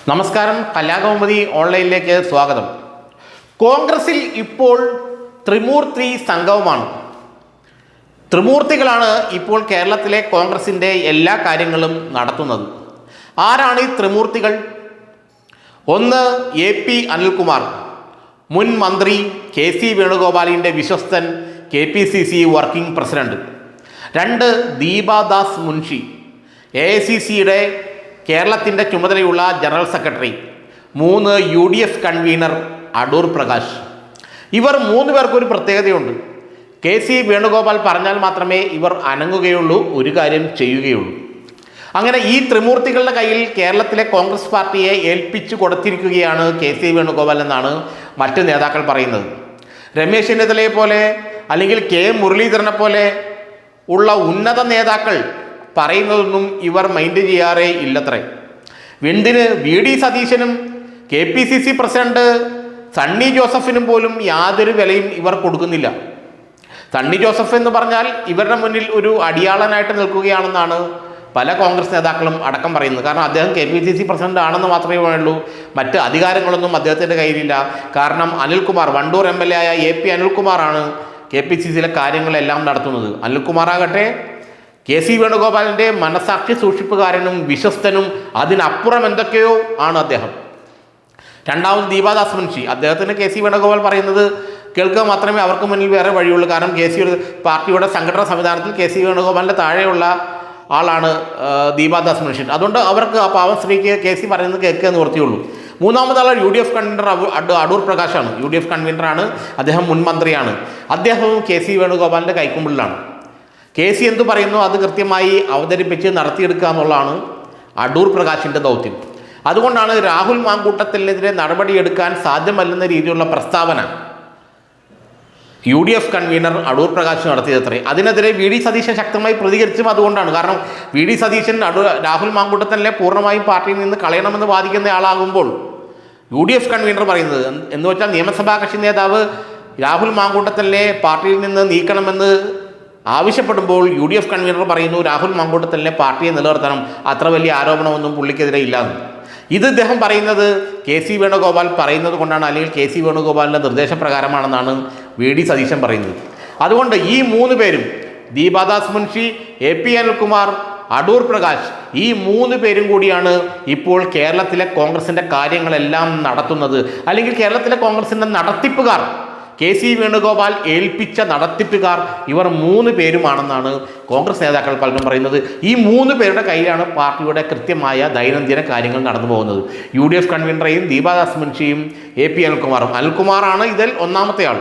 നമസ്കാരം, കലാകൗമുദി ഓൺലൈനിലേക്ക് സ്വാഗതം. കോൺഗ്രസിൽ ഇപ്പോൾ ത്രിമൂർത്തി സംഗമമാണ്. ത്രിമൂർത്തികളാണ് ഇപ്പോൾ കേരളത്തിലെ കോൺഗ്രസിൻ്റെ എല്ലാ കാര്യങ്ങളും നടത്തുന്നത്. ആരാണ് ഈ ത്രിമൂർത്തികൾ? ഒന്ന്, എ.പി. അനിൽകുമാർ, മുൻ മന്ത്രി, കെ.സി. വേണുഗോപാലിൻ്റെ വിശ്വസ്തൻ, KPCC വർക്കിംഗ് പ്രസിഡന്റ്. രണ്ട്, ദീപാദാസ് മുൻഷി, AICCയുടെ കേരളത്തിൻ്റെ ചുമതലയുള്ള ജനറൽ സെക്രട്ടറി. മൂന്ന്, UDF കൺവീനർ അടൂർ പ്രകാശ്. ഇവർ മൂന്ന് പേർക്കൊരു പ്രത്യേകതയുണ്ട്. കെ.സി. വേണുഗോപാൽ പറഞ്ഞാൽ മാത്രമേ ഇവർ അനങ്ങുകയുള്ളൂ, ഒരു കാര്യം ചെയ്യുകയുള്ളൂ. അങ്ങനെ ഈ ത്രിമൂർത്തികളുടെ കയ്യിൽ കേരളത്തിലെ കോൺഗ്രസ് പാർട്ടിയെ ഏൽപ്പിച്ചു കൊടുത്തിരിക്കുകയാണ് കെ.സി. വേണുഗോപാൽ എന്നാണ് മറ്റ് നേതാക്കൾ പറയുന്നത്. രമേശ് ചെന്നിത്തലയെ പോലെ അല്ലെങ്കിൽ K. മുരളീധരനെ പോലെ ഉള്ള ഉന്നത നേതാക്കൾ പറയുന്നതൊന്നും ഇവർ മൈൻഡ് ചെയ്യാറേ ഇല്ലത്രേ. എന്തിന് VD സതീശനും KPCC പ്രസിഡന്റ് സണ്ണി ജോസഫിനും പോലും യാതൊരു വിലയും ഇവർ കൊടുക്കുന്നില്ല. സണ്ണി ജോസഫ് എന്ന് പറഞ്ഞാൽ ഇവരുടെ മുന്നിൽ ഒരു അടിയാളനായിട്ട് നിൽക്കുകയാണെന്നാണ് പല കോൺഗ്രസ് നേതാക്കളും അടക്കം പറയുന്നത്. കാരണം അദ്ദേഹം KPCC പ്രസിഡന്റ് ആണെന്ന് മാത്രമേ വേണ്ടൂ, മറ്റ് അധികാരങ്ങളൊന്നും അദ്ദേഹത്തിൻ്റെ കയ്യിലില്ല. കാരണം അനിൽകുമാർ, വണ്ടൂർ MLA ആയ A.P. അനിൽകുമാറാണ് KPCCയിലെ കാര്യങ്ങളെല്ലാം നടത്തുന്നത്. അനിൽകുമാറാകട്ടെ കെ.സി. വേണുഗോപാലിൻ്റെ മനസാക്ഷി സൂക്ഷിപ്പുകാരനും വിശ്വസ്തനും അതിനപ്പുറം എന്തൊക്കെയോ ആണ് അദ്ദേഹം. രണ്ടാമത് ദീപാദാസ് മുൻഷി. അദ്ദേഹത്തിന് കെ.സി. വേണുഗോപാൽ പറയുന്നത് കേൾക്കുക മാത്രമേ അവർക്ക് മുന്നിൽ വേറെ വഴിയുള്ളൂ. കാരണം പാർട്ടിയുടെ സംഘടനാ സംവിധാനത്തിൽ കെ.സി. വേണുഗോപാലിൻ്റെ താഴെയുള്ള ആളാണ് ദീപാദാസ് മുൻഷി. അതുകൊണ്ട് അവർക്ക് ആ പാവം സ്ത്രീക്ക് കെ.സി. പറയുന്നത് കേൾക്കുക എന്ന് വൃത്തിയുള്ളൂ. മൂന്നാമതാൾ UDF കൺവീനർ അടൂർ പ്രകാശാണ്. UDF കൺവീനറാണ് അദ്ദേഹം, മുൻ മന്ത്രിയാണ്. അദ്ദേഹവും കെ.സി. വേണുഗോപാലിൻ്റെ കൈക്കുമ്പിളിലാണ്. കെ.സി. എന്തു പറയുന്നു അത് കൃത്യമായി അവതരിപ്പിച്ച് നടത്തിയെടുക്കുക എന്നുള്ളതാണ് അടൂർ പ്രകാശിൻ്റെ ദൗത്യം. അതുകൊണ്ടാണ് രാഹുൽ മാങ്കൂട്ടത്തിനെതിരെ നടപടിയെടുക്കാൻ സാധ്യമല്ലെന്ന രീതിയിലുള്ള പ്രസ്താവന UDF കൺവീനർ അടൂർ പ്രകാശ് നടത്തിയതത്രേ. അതിനെതിരെ VD സതീശൻ ശക്തമായി പ്രതികരിച്ചും അതുകൊണ്ടാണ്. കാരണം VD സതീശൻ രാഹുൽ മാങ്കൂട്ടത്തിനെ പൂർണ്ണമായും പാർട്ടിയിൽ നിന്ന് കളയണമെന്ന് വാദിക്കുന്ന ആളാകുമ്പോൾ UDF കൺവീനർ പറയുന്നത് എന്ന് വെച്ചാൽ നിയമസഭാ കക്ഷി നേതാവ് രാഹുൽ മാങ്കൂട്ടത്തിനെ പാർട്ടിയിൽ നിന്ന് നീക്കണമെന്ന് ആവശ്യപ്പെടുമ്പോൾ UDF കൺവീനർ പറയുന്നു രാഹുൽ മാങ്കൂട്ടത്തിനെ പാർട്ടിയെ നിലനിർത്തണം, അത്ര വലിയ ആരോപണമൊന്നും പുള്ളിക്കെതിരെ ഇല്ലാന്ന്. ഇത് ഇദ്ദേഹം പറയുന്നത് കെ.സി. വേണുഗോപാൽ പറയുന്നത് കൊണ്ടാണ്, അല്ലെങ്കിൽ കെ.സി. വേണുഗോപാലിൻ്റെ നിർദ്ദേശപ്രകാരമാണെന്നാണ് VD സതീശൻ പറയുന്നത്. അതുകൊണ്ട് ഈ മൂന്ന് പേരും, ദീപാദാസ് മുൻഷി, A.P. അനിൽകുമാർ, അടൂർ പ്രകാശ്, ഈ മൂന്ന് പേരും കൂടിയാണ് ഇപ്പോൾ കേരളത്തിലെ കോൺഗ്രസിൻ്റെ കാര്യങ്ങളെല്ലാം നടത്തുന്നത്. അല്ലെങ്കിൽ കേരളത്തിലെ കോൺഗ്രസിൻ്റെ നടത്തിപ്പുകാർ, കെ.സി. വേണുഗോപാൽ ഏൽപ്പിച്ച നടത്തിപ്പുകാർ ഇവർ മൂന്ന് പേരുമാണെന്നാണ് കോൺഗ്രസ് നേതാക്കൾ പലരും പറയുന്നത്. ഈ മൂന്ന് പേരുടെ കയ്യിലാണ് പാർട്ടിയുടെ കൃത്യമായ ദൈനംദിന കാര്യങ്ങൾ നടന്നു പോകുന്നത്. UDF കൺവീനറേയും Deepa Das മുൻഷിയും A.P. അനിൽകുമാറും. അനിൽകുമാറാണ് ഇതിൽ ഒന്നാമത്തെ ആൾ.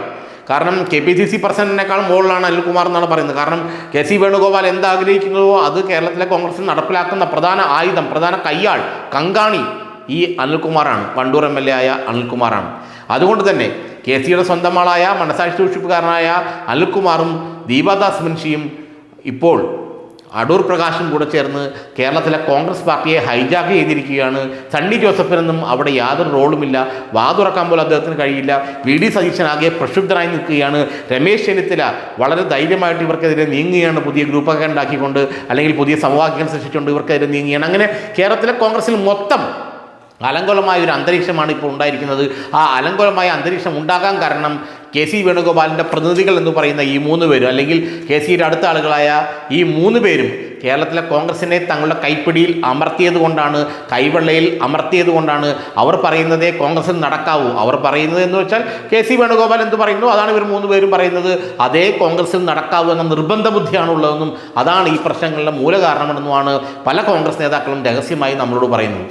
കാരണം KPCC പ്രസിഡന്റിനേക്കാൾ മുകളിലാണ് അനിൽകുമാർ എന്നാണ് പറയുന്നത്. കാരണം കെ.സി. വേണുഗോപാൽ എന്താഗ്രഹിക്കുന്നുവോ അത് കേരളത്തിലെ കോൺഗ്രസിൽ നടപ്പിലാക്കുന്ന പ്രധാന ആയുധം, പ്രധാന കയ്യാൾ, കങ്കാണി ഈ അനിൽകുമാറാണ്. വണ്ടൂർ MLA ആയ അനിൽകുമാറാണ്. അതുകൊണ്ട് തന്നെ കെ.സിയുടെ സ്വന്തം ആളായ മനസാക്ഷി സൂക്ഷിപ്പുകാരനായ അനിൽകുമാറും ദീപാദാസ് മുൻഷിയും ഇപ്പോൾ അടൂർ പ്രകാശും കൂടെ ചേർന്ന് കേരളത്തിലെ കോൺഗ്രസ് പാർട്ടിയെ ഹൈജാക്ക് ചെയ്തിരിക്കുകയാണ്. സണ്ണി ജോസഫിനൊന്നും അവിടെ യാതൊരു റോളുമില്ല, വാതുറക്കാൻ പോലും അദ്ദേഹത്തിന് കഴിയില്ല. VD സതീശനാകെ പ്രക്ഷുബ്ധനായി നിൽക്കുകയാണ്. രമേശ് ചെന്നിത്തല വളരെ ധൈര്യമായിട്ട് ഇവർക്കെതിരെ നീങ്ങുകയാണ്, പുതിയ ഗ്രൂപ്പൊക്കെ ഉണ്ടാക്കിക്കൊണ്ട്, അല്ലെങ്കിൽ പുതിയ സമവാക്യങ്ങൾ സൃഷ്ടിച്ചുകൊണ്ട് ഇവർക്കെതിരെ നീങ്ങുകയാണ്. അങ്ങനെ കേരളത്തിലെ കോൺഗ്രസിൽ മൊത്തം അലങ്കോലമായ ഒരു അന്തരീക്ഷമാണ് ഇപ്പോൾ ഉണ്ടായിരിക്കുന്നത്. ആ അലങ്കോലമായ അന്തരീക്ഷം ഉണ്ടാകാൻ കാരണം കെ.സി. വേണുഗോപാലിൻ്റെ പ്രതിനിധികൾ എന്ന് പറയുന്ന ഈ മൂന്ന് പേരും, അല്ലെങ്കിൽ കെ.സിയുടെ അടുത്ത ആളുകളായ ഈ മൂന്ന് പേരും കേരളത്തിലെ കോൺഗ്രസിനെ തങ്ങളുടെ കൈപ്പിടിയിൽ അമർത്തിയത് കൊണ്ടാണ്, കൈവെള്ളയിൽ അമർത്തിയത് കൊണ്ടാണ്. അവർ പറയുന്നതേ കോൺഗ്രസിൽ നടക്കാവൂ. അവർ പറയുന്നത് എന്ന് വെച്ചാൽ കെ.സി. വേണുഗോപാൽ എന്ത് പറയുന്നു അതാണ് ഇവർ മൂന്ന് പേരും പറയുന്നത്. അതേ കോൺഗ്രസിൽ നടക്കാവൂ എന്ന നിർബന്ധ ബുദ്ധിയാണുള്ളതെന്നും അതാണ് ഈ പ്രശ്നങ്ങളുടെ മൂലകാരണമെന്നുമാണ് പല കോൺഗ്രസ് നേതാക്കളും രഹസ്യമായി നമ്മളോട് പറയുന്നത്.